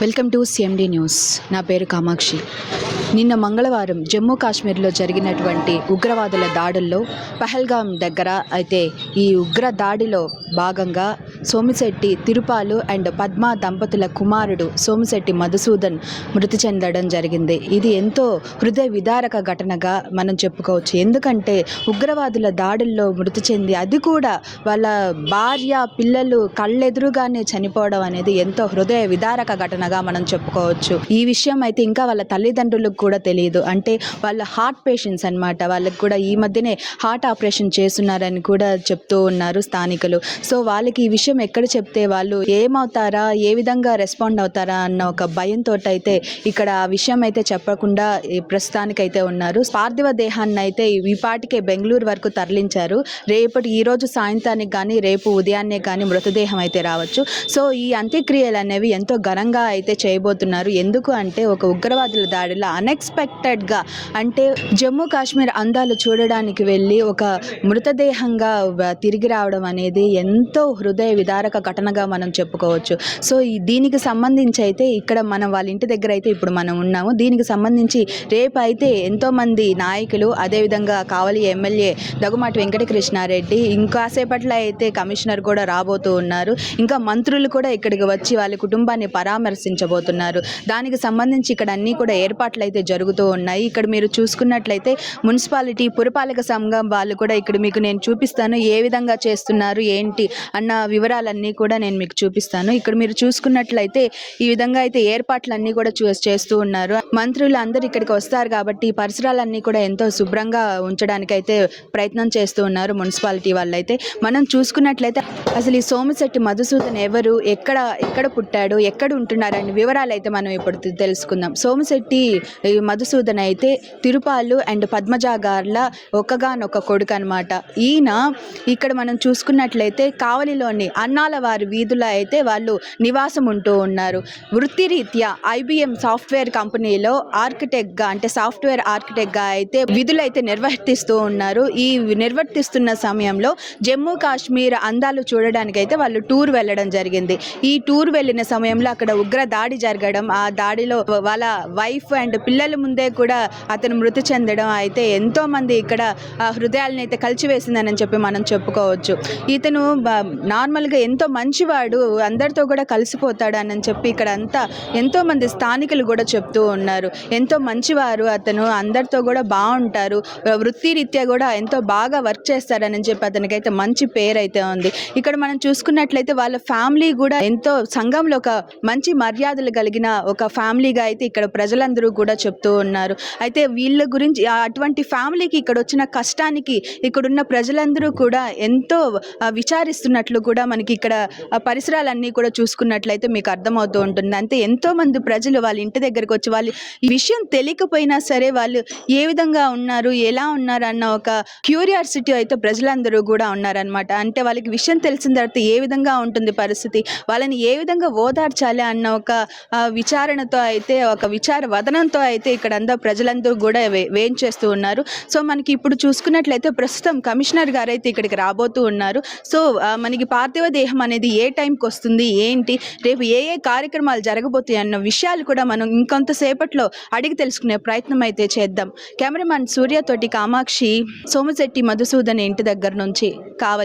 Welcome to CMD news. నా పేరు కామాక్షి. నిన్న మంగళవారం జమ్మూ కాశ్మీర్లో జరిగినటువంటి ఉగ్రవాదుల దాడుల్లో పహల్గాం దగ్గర అయితే ఈ ఉగ్ర దాడిలో భాగంగా సోమిశెట్టి తిరుపాలు అండ్ పద్మ దంపతుల కుమారుడు సోమిశెట్టి మధుసూదన్ మృతి చెందడం జరిగింది. ఇది ఎంతో హృదయ విదారక ఘటనగా మనం చెప్పుకోవచ్చు. ఎందుకంటే ఉగ్రవాదుల దాడుల్లో మృతి చెంది అది కూడా వాళ్ళ భార్య పిల్లలు కళ్ళెదురుగానే చనిపోవడం అనేది ఎంతో హృదయ విదారక ఘటనగా మనం చెప్పుకోవచ్చు. ఈ విషయం అయితే ఇంకా వాళ్ళ తల్లిదండ్రులకు కూడా తెలియదు. అంటే వాళ్ళ హార్ట్ పేషెంట్స్ అన్నమాట. వాళ్ళకి కూడా ఈ మధ్యనే హార్ట్ ఆపరేషన్ చేస్తున్నారని కూడా చెప్తూ ఉన్నారు స్థానికులు. సో వాళ్ళకి ఈ విషయం ఎక్కడ చెప్తే వాళ్ళు ఏమవుతారా, ఏ విధంగా రెస్పాండ్ అవుతారా అన్న ఒక భయంతో అయితే ఇక్కడ ఆ విషయం అయితే చెప్పకుండా ప్రస్తుతానికైతే ఉన్నారు. పార్థివ దేహాన్ని అయితే ఈ పాటికే బెంగళూరు వరకు తరలించారు. ఈ రోజు సాయంత్రానికి కానీ రేపు ఉదయాన్నే కానీ మృతదేహం అయితే రావచ్చు. సో ఈ అంత్యక్రియలు అనేవి ఎంతో ఘనంగా అయితే చేయబోతున్నారు. ఎందుకు అంటే ఒక ఉగ్రవాదుల దాడిలో అన్ఎక్స్పెక్టెడ్గా అంటే జమ్మూ కాశ్మీర్ అందాలు చూడడానికి వెళ్ళి ఒక మృతదేహంగా తిరిగి రావడం అనేది ఎంతో హృదయ విదారక ఘటనగా మనం చెప్పుకోవచ్చు. సో దీనికి సంబంధించి అయితే ఇక్కడ మనం వాళ్ళ ఇంటి దగ్గర అయితే ఇప్పుడు మనం ఉన్నాము. దీనికి సంబంధించి రేపు అయితే ఎంతోమంది నాయకులు, అదేవిధంగా కావలి ఎమ్మెల్యే దగ్గుమాటి వెంకటకృష్ణారెడ్డి, ఇంకాసేపట్లో అయితే కమిషనర్ కూడా రాబోతూ ఉన్నారు. ఇంకా మంత్రులు కూడా ఇక్కడికి వచ్చి వాళ్ళ కుటుంబాన్ని పరామర్శించబోతున్నారు. దానికి సంబంధించి ఇక్కడ అన్నీ కూడా ఏర్పాట్లు అయితే జరుగుతూ ఉన్నాయి. ఇక్కడ మీరు చూసుకున్నట్లయితే మున్సిపాలిటీ పురపాలక సంఘం వాళ్ళు కూడా ఇక్కడ మీకు నేను చూపిస్తాను ఏ విధంగా చేస్తున్నారు ఏంటి అన్న వివరాలన్నీ కూడా నేను మీకు చూపిస్తాను. ఇక్కడ మీరు చూసుకున్నట్లయితే ఈ విధంగా అయితే ఏర్పాట్లన్నీ కూడా చేస్తూ ఉన్నారు. మంత్రులు అందరూ ఇక్కడికి వస్తారు కాబట్టి ఈ పరిసరాలన్నీ కూడా ఎంతో శుభ్రంగా ఉంచడానికైతే ప్రయత్నం చేస్తూ ఉన్నారు మున్సిపాలిటీ వాళ్ళైతే. మనం చూసుకున్నట్లయితే అసలు ఈ సోమిశెట్టి మధుసూదన్ ఎవరు, ఎక్కడ పుట్టాడు, ఎక్కడ ఉంటున్నారు అనే వివరాలు అయితే మనం ఇప్పుడు తెలుసుకుందాం. సోమిశెట్టి మధుసూదన్ అయితే తిరుపాలు అండ్ పద్మజ గార్ల ఒక్కగానొక్క కొడుకు అనమాట. ఈయన ఇక్కడ మనం చూసుకున్నట్లయితే కావలిలోని అన్నాల వారి వీధులో అయితే వాళ్ళు నివాసం ఉంటూ ఉన్నారు. వృత్తిరీత్యా IBM సాఫ్ట్వేర్ కంపెనీలో ఆర్కిటెక్ట్గా అంటే సాఫ్ట్వేర్ ఆర్కిటెక్ట్గా అయితే విధులైతే నిర్వర్తిస్తూ ఉన్నారు. ఈ నిర్వర్తిస్తున్న సమయంలో జమ్మూ కాశ్మీర్ అందాలు చూడడానికి అయితే వాళ్ళు టూర్ వెళ్ళడం జరిగింది. ఈ టూర్ వెళ్ళిన సమయంలో అక్కడ ఉగ్ర దాడి జరగడం, ఆ దాడిలో వాళ్ళ వైఫ్ అండ్ పిల్లల ముందే కూడా అతను మృతి చెందడం అయితే ఎంతో మంది ఇక్కడ హృదయాలను అయితే కలిచివేసిందని చెప్పి మనం చెప్పుకోవచ్చు. ఇతను నార్మల్గా ఎంతో మంచివాడు, అందరితో కూడా కలిసిపోతాడు అని చెప్పి ఇక్కడ అంతా ఎంతో మంది స్థానికులు కూడా చెప్తూ ఉన్నారు. ఎంతో మంచివారు అతను, అందరితో కూడా బాగుంటారు, వృత్తిరీత్యా కూడా ఎంతో బాగా వర్క్ చేస్తాడని చెప్పి అతనికైతే మంచి పేరు అయితే ఉంది. ఇక్కడ మనం చూసుకున్నట్లయితే వాళ్ళ ఫ్యామిలీ కూడా ఎంతో సంఘంలో ఒక మంచి మర్యాదలు కలిగిన ఒక ఫ్యామిలీగా అయితే ఇక్కడ ప్రజలందరూ కూడా చెప్తూ ఉన్నారు. అయితే వీళ్ళ గురించి అటువంటి ఫ్యామిలీకి ఇక్కడ వచ్చిన కష్టానికి ఇక్కడున్న ప్రజలందరూ కూడా ఎంతో విచారిస్తున్నట్లు కూడా మనకి ఇక్కడ పరిసరాలన్నీ కూడా చూసుకున్నట్లయితే మీకు అర్థమవుతూ ఉంటుంది. అంతే ఎంతో మంది ప్రజలు వాళ్ళ ఇంటి దగ్గరకు వచ్చి వాళ్ళు ఈ విషయం తెలియకపోయినా సరే వాళ్ళు ఏ విధంగా ఉన్నారు, ఎలా ఉన్నారు అన్న ఒక క్యూరియాసిటీ అయితే ప్రజలందరూ కూడా ఉన్నారనమాట. అంటే వాళ్ళకి విషయం తెలిసిన తర్వాత ఏ విధంగా ఉంటుంది పరిస్థితి, వాళ్ళని ఏ విధంగా ఓదార్చాలి అన్న ఒక విచారణతో అయితే ఒక విచార వదనంతో అయితే ఇక్కడ అందరూ ప్రజలందరూ కూడా వేయించేస్తూ ఉన్నారు. సో మనకి ఇప్పుడు చూసుకున్నట్లయితే ప్రస్తుతం కమిషనర్ గారు అయితే ఇక్కడికి రాబోతూ ఉన్నారు. సో మనకి పార్థివ దేహం అనేది ఏ టైంకి వస్తుంది, ఏంటి, రేపు ఏ కార్యక్రమాలు జరగబోతాయి అన్న విషయాలు కూడా మనం ఇంకొంతసేపట్లో అడిగి తెలుసుకునే ప్రయత్నం అయితే చేద్దాం. కెమెరామ్యాన్ సూర్య తోటి కామాక్షి, సోమిశెట్టి మధుసూదన్ ఇంటి దగ్గర నుంచి కావాలి.